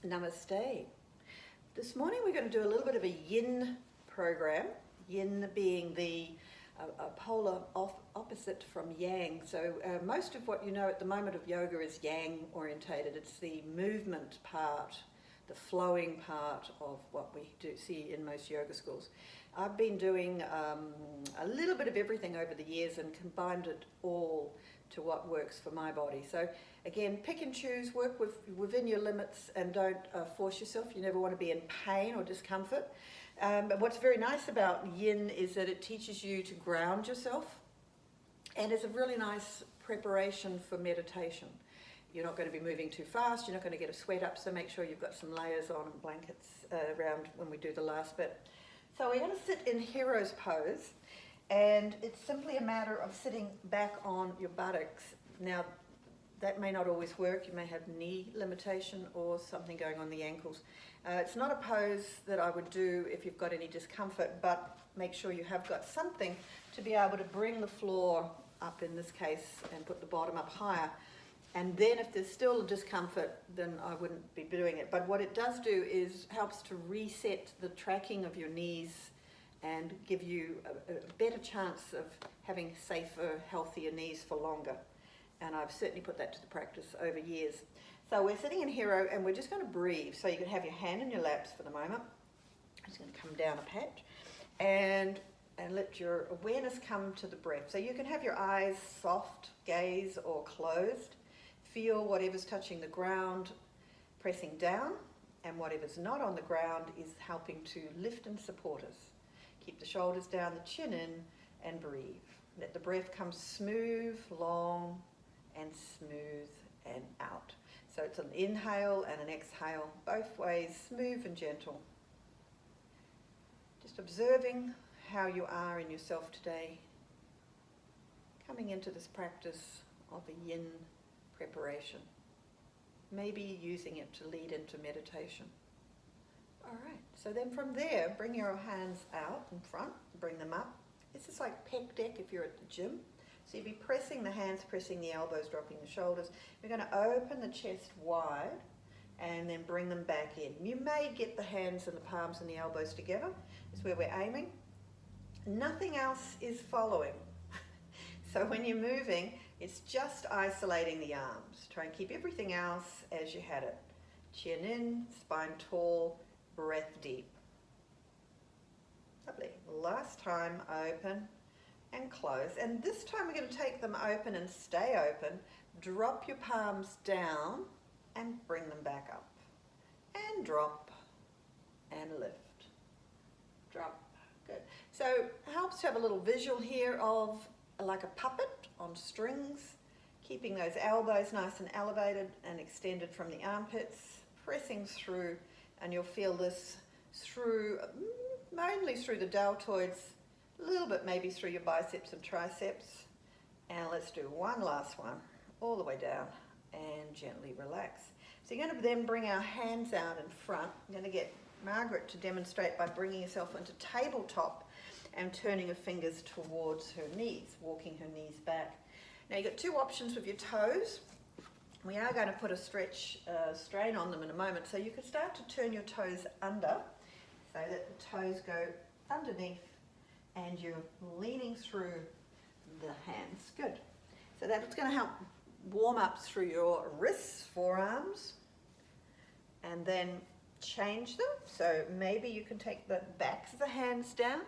Namaste. This morning we're going to do a little bit of a Yin program, Yin being the polar opposite from Yang. So most of what you know at the moment of yoga is Yang orientated. It's the movement part, the flowing part of what we do see in most yoga schools. I've been doing a little bit of everything over the years and combined it all to what works for my body. So again, pick and choose, work within your limits, and don't force yourself. You never want to be in pain or discomfort. But what's very nice about Yin is that it teaches you to ground yourself, and it's a really nice preparation for meditation. You're not going to be moving too fast, you're not going to get a sweat up, so make sure you've got some layers on and blankets around when we do the last bit. So we're going to sit in hero's pose, and it's simply a matter of sitting back on your buttocks. Now, that may not always work. You may have knee limitation or something going on the ankles. It's not a pose that I would do if you've got any discomfort, but make sure you have got something to be able to bring the floor up in this case and put the bottom up higher. And then if there's still a discomfort, then I wouldn't be doing it. But what it does do is helps to reset the tracking of your knees and give you a better chance of having safer, healthier knees for longer. And I've certainly put that to the practice over years. So we're sitting in hero and we're just going to breathe. So you can have your hand in your laps for the moment. I'm just going to come down a patch and let your awareness come to the breath. So you can have your eyes soft, gaze, or closed. Feel whatever's touching the ground pressing down, and whatever's not on the ground is helping to lift and support us. Keep the shoulders down, the chin in, and breathe. Let the breath come smooth, long, and smooth and out. So it's an inhale and an exhale, both ways, smooth and gentle. Just observing how you are in yourself today, coming into this practice of a Yin preparation, maybe using it to lead into meditation. All right, so then from there, bring your hands out in front, bring them up. This is like pec deck if you're at the gym. So you'd be pressing the hands, pressing the elbows, dropping the shoulders. We're going to open the chest wide and then bring them back in. You may get the hands and the palms and the elbows together. That's where we're aiming. Nothing else is following. So when you're moving, it's just isolating the arms. Try and keep everything else as you had it. Chin in, spine tall, breath deep. Lovely. Last time, open and close. And this time we're going to take them open and stay open. Drop your palms down and bring them back up. And drop and lift. Drop. Good. So it helps to have a little visual here of like a puppet on strings, keeping those elbows nice and elevated and extended from the armpits, pressing through, and you'll feel this through, mainly through the deltoids, a little bit maybe through your biceps and triceps. And let's do one last one, all the way down, and gently relax. So you're going to then bring our hands out in front. I'm going to get Margaret to demonstrate by bringing yourself into tabletop and turning her fingers towards her knees, walking her knees back. Now you've got two options with your toes. We are going to put a strain on them in a moment. So you can start to turn your toes under so that the toes go underneath and you're leaning through the hands. Good. So that's going to help warm up through your wrists, forearms, and then change them. So maybe you can take the backs of the hands down.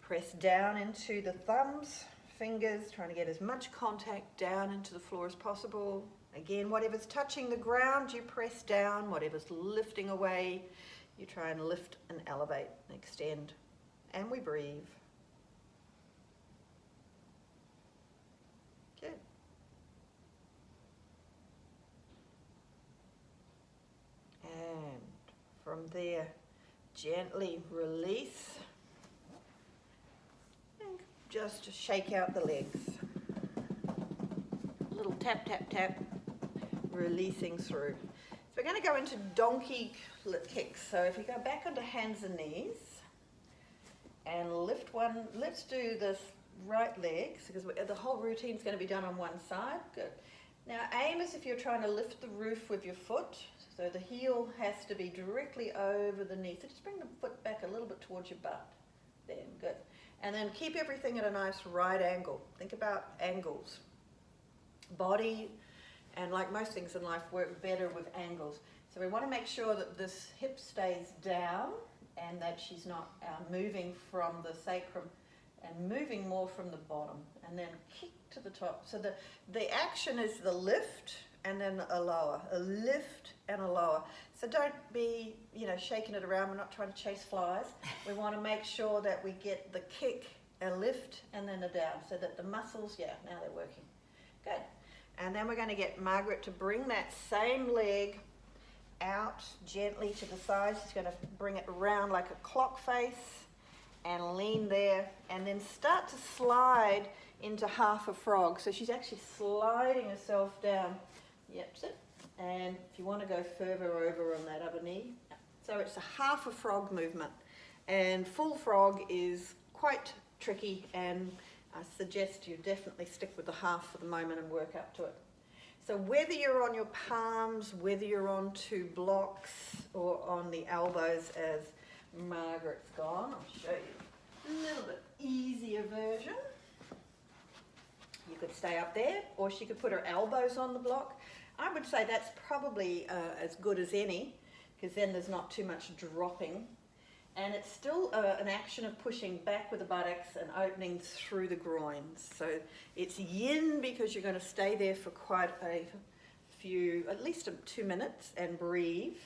Press down into the thumbs, fingers, trying to get as much contact down into the floor as possible. Again, whatever's touching the ground, you press down. Whatever's lifting away, you try and lift and elevate and extend. And we breathe. Good. And from there, gently release. Just to shake out the legs. A little tap, tap, tap, releasing through. So we're going to go into donkey kicks. So if you go back onto hands and knees and lift one, let's do this right leg because the whole routine is going to be done on one side. Good. Now aim as if you're trying to lift the roof with your foot, so the heel has to be directly over the knee. So just bring the foot back a little bit towards your butt. There, good. And then keep everything at a nice right angle. Think about angles. Body, and like most things in life, work better with angles. So we want to make sure that this hip stays down and that she's not moving from the sacrum and moving more from the bottom, and then kick to the top. So the action is the lift and then a lower, a lift and a lower. So don't be, shaking it around. We're not trying to chase flies. We want to make sure that we get the kick, a lift, and then a down, so that the muscles, now they're working. Good. And then we're going to get Margaret to bring that same leg out gently to the side. She's going to bring it around like a clock face and lean there, and then start to slide into half a frog. So she's actually sliding herself down. Yep, sit. And if you want to go further over on that other knee. So it's a half a frog movement. And full frog is quite tricky, and I suggest you definitely stick with the half for the moment and work up to it. So whether you're on your palms, whether you're on 2 blocks or on the elbows as Margaret's gone, I'll show you a little bit easier version. You could stay up there, or she could put her elbows on the block. I would say that's probably as good as any, because then there's not too much dropping. And it's still an action of pushing back with the buttocks and opening through the groins. So it's yin because you're going to stay there for quite a few, at least 2 minutes, and breathe.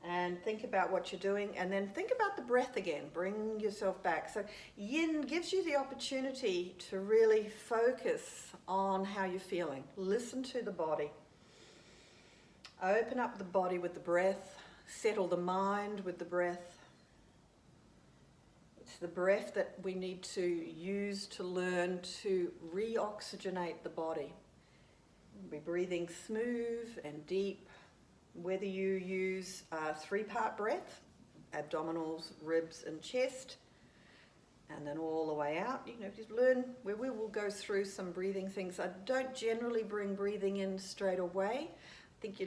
And think about what you're doing, and then think about the breath again. Bring yourself back. So yin gives you the opportunity to really focus on how you're feeling. Listen to the body. Open up the body with the breath. Settle the mind with the breath. It's the breath that we need to use to learn to reoxygenate the body. Be breathing smooth and deep. Whether you use 3-part breath, abdominals, ribs and chest, and then all the way out, just learn where we will go through some breathing things. I don't generally bring breathing in straight away. I think you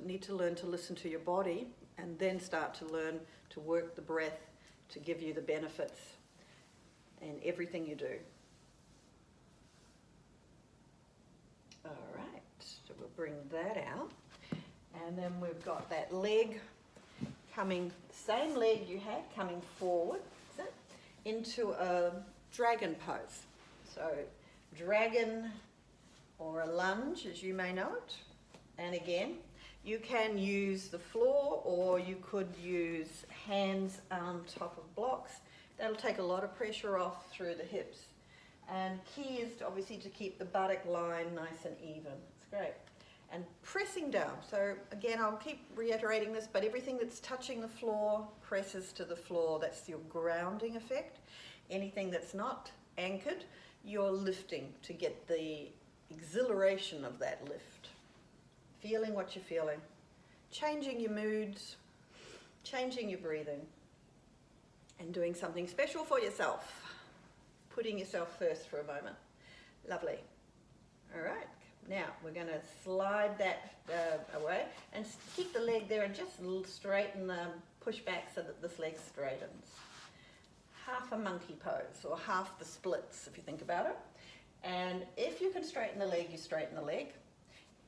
need to learn to listen to your body, and then start to learn to work the breath to give you the benefits in everything you do. All right, so we'll bring that out. And then we've got that leg coming, same leg you had, coming forward into a dragon pose. So dragon, or a lunge as you may know it. And again, you can use the floor, or you could use hands on top of blocks. That'll take a lot of pressure off through the hips. And key is obviously to keep the buttock line nice and even. It's great. And pressing down. So again, I'll keep reiterating this, but everything that's touching the floor presses to the floor. That's your grounding effect. Anything that's not anchored, you're lifting to get the exhilaration of that lift. Feeling what you're feeling. Changing your moods, changing your breathing, and doing something special for yourself. Putting yourself first for a moment. Lovely. All right. Now we're going to slide that away and keep the leg there, and just straighten the push back so that this leg straightens. Half a monkey pose, or half the splits if you think about it. And if you can straighten the leg, you straighten the leg.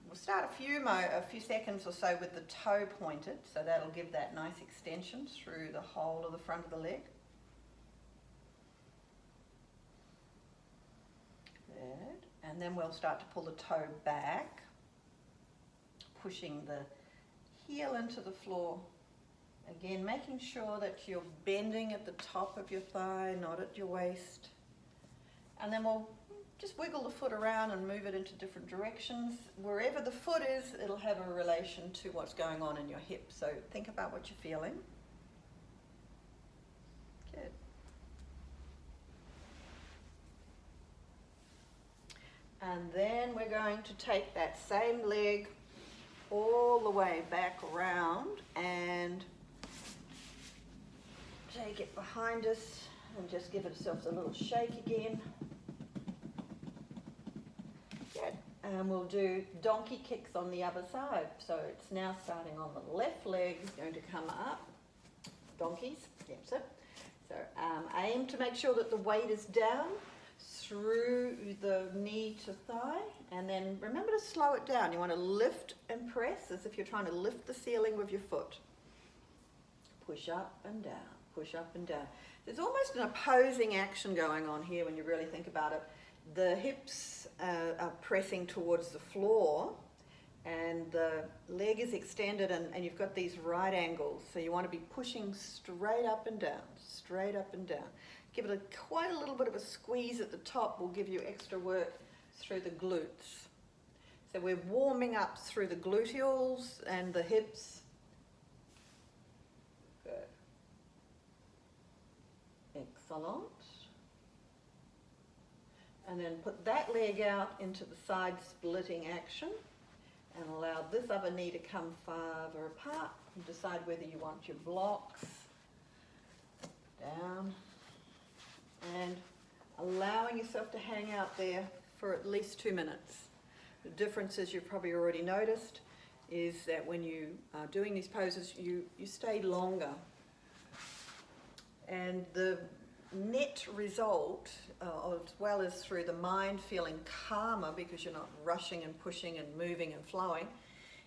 We'll start a few seconds or so with the toe pointed, so that'll give that nice extension through the whole of the front of the leg. Good. And then we'll start to pull the toe back, pushing the heel into the floor. Again, making sure that you're bending at the top of your thigh, not at your waist. And then we'll just wiggle the foot around and move it into different directions. Wherever the foot is, it'll have a relation to what's going on in your hip. So think about what you're feeling. Good. And then we're going to take that same leg all the way back around and take it behind us and just give itself a little shake again. Good. And we'll do donkey kicks on the other side. So it's now starting on the left leg, is going to come up. Donkeys, yep, so aim to make sure that the weight is down through the knee to thigh, and then remember to slow it down. You want to lift and press as if you're trying to lift the ceiling with your foot. Push up and down, push up and down. There's almost an opposing action going on here when you really think about it. The hips are pressing towards the floor, and the leg is extended, and you've got these right angles. So you want to be pushing straight up and down, straight up and down. Give it quite a little bit of a squeeze at the top will give you extra work through the glutes. So we're warming up through the gluteals and the hips. Good. Excellent. And then put that leg out into the side splitting action and allow this other knee to come farther apart and decide whether you want your blocks down and allowing yourself to hang out there for at least 2 minutes. The difference, as you've probably already noticed, is that when you are doing these poses, you stay longer. And the net result, as well as through the mind feeling calmer because you're not rushing and pushing and moving and flowing,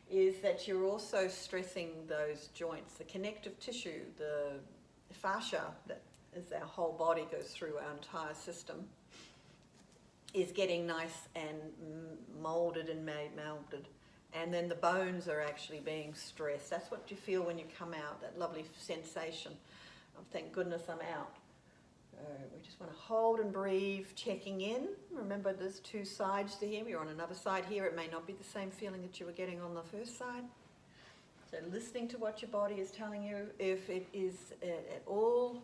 is that you're also stressing those joints, the connective tissue, the fascia that as our whole body goes through our entire system is getting nice and molded and melded. And then the bones are actually being stressed. That's what you feel when you come out, that lovely sensation of thank goodness I'm out. We just want to hold and breathe, checking in. Remember there's 2 sides to here. You're on another side here. It may not be the same feeling that you were getting on the first side. So listening to what your body is telling you. If it is at all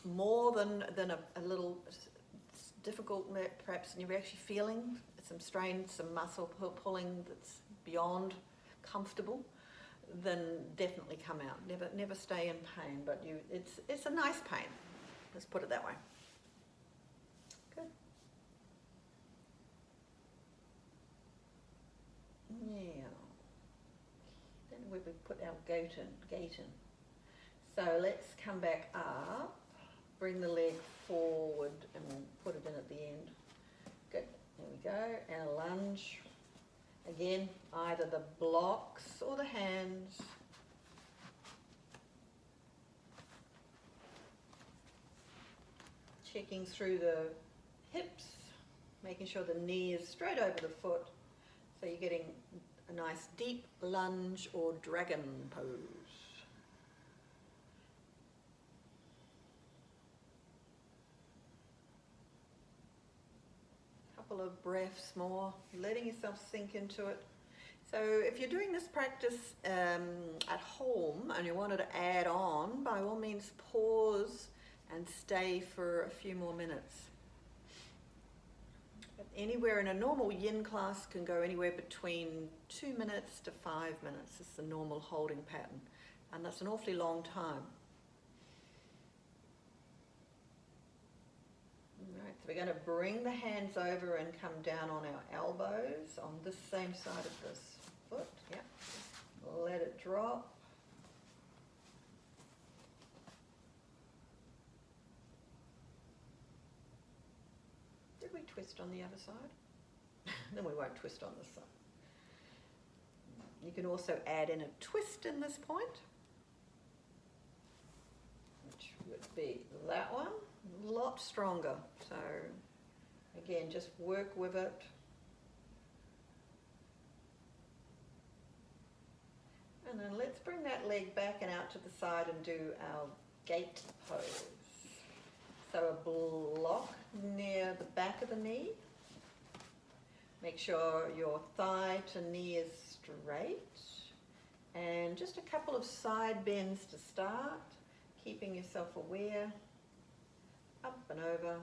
more than a little difficult perhaps, and you're actually feeling some strain, some muscle pulling that's beyond comfortable, then definitely come out. Never stay in pain, but it's a nice pain. Let's put it that way. Good. Yeah. Then we put our gait in. So let's come back up, bring the leg forward, and we'll put it in at the end. Good. There we go. And a lunge. Again, either the blocks or the hands. Checking through the hips, making sure the knee is straight over the foot, so you're getting a nice deep lunge or dragon pose. Couple of breaths more, letting yourself sink into it. So if you're doing this practice at home and you wanted to add on, by all means pause and stay for a few more minutes. But anywhere in a normal yin class can go anywhere between 2 minutes to 5 minutes. It's the normal holding pattern, and that's an awfully long time. Alright, so we're going to bring the hands over and come down on our elbows on this same side of this foot. Yep. Let it drop. Twist on the other side. Then we won't twist on this side. You can also add in a twist in this point, which would be that one, a lot stronger. So again, just work with it. And then let's bring that leg back and out to the side and do our gate pose. So a block near the back of the knee. Make sure your thigh to knee is straight. And just a couple of side bends to start, keeping yourself aware. Up and over.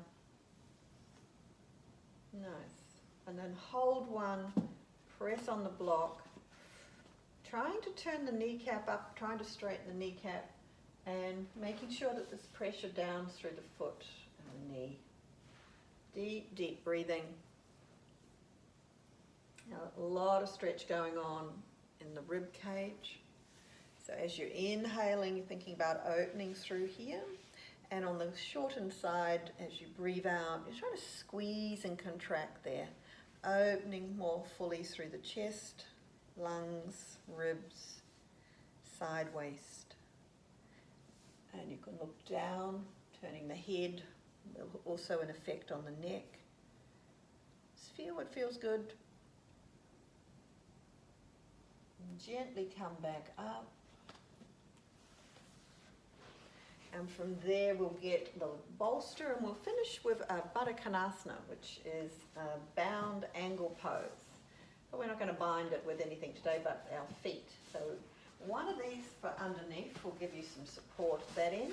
Nice. And then hold one, press on the block. Trying to turn the kneecap up, trying to straighten the kneecap, and making sure that there's pressure down through the foot and the knee. Deep, deep breathing. Now, a lot of stretch going on in the rib cage. So as you're inhaling, you're thinking about opening through here. And on the shortened side, as you breathe out, you're trying to squeeze and contract there. Opening more fully through the chest, lungs, ribs, side waist. And you can look down, turning the head, also an effect on the neck. Just feel what feels good. And gently come back up. And from there we'll get the bolster and we'll finish with a Baddha Konasana, which is a bound angle pose. But we're not going to bind it with anything today but our feet. So one of these for underneath will give you some support at that end.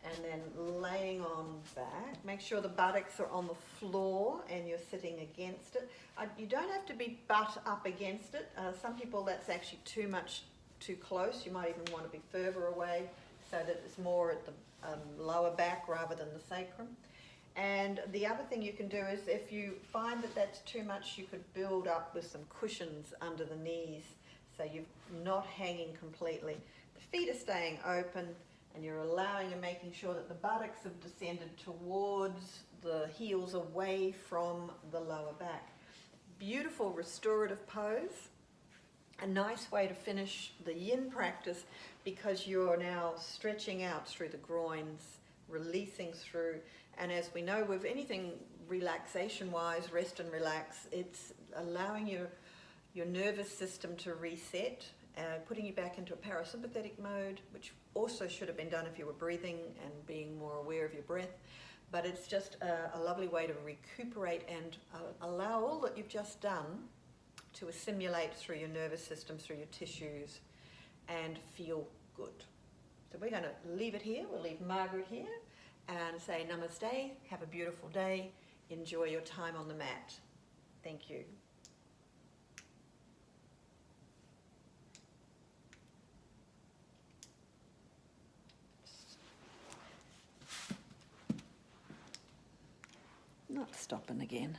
And then laying on back, make sure the buttocks are on the floor and you're sitting against it. You don't have to be butt up against it. Some people that's actually too close. You might even want to be further away, so that it's more at the lower back rather than the sacrum. And the other thing you can do is if you find that that's too much, you could build up with some cushions under the knees so you're not hanging completely. The feet are staying open and you're allowing and making sure that the buttocks have descended towards the heels away from the lower back. Beautiful restorative pose. A nice way to finish the yin practice because you're now stretching out through the groins, releasing through. And as we know with anything relaxation-wise, rest and relax, it's allowing your nervous system to reset, putting you back into a parasympathetic mode, which also should have been done if you were breathing and being more aware of your breath. But it's just a lovely way to recuperate and allow all that you've just done to assimilate through your nervous system, through your tissues, and feel good. So we're going to leave it here. We'll leave Margaret here and say namaste, have a beautiful day, enjoy your time on the mat. Thank you. Not stopping again.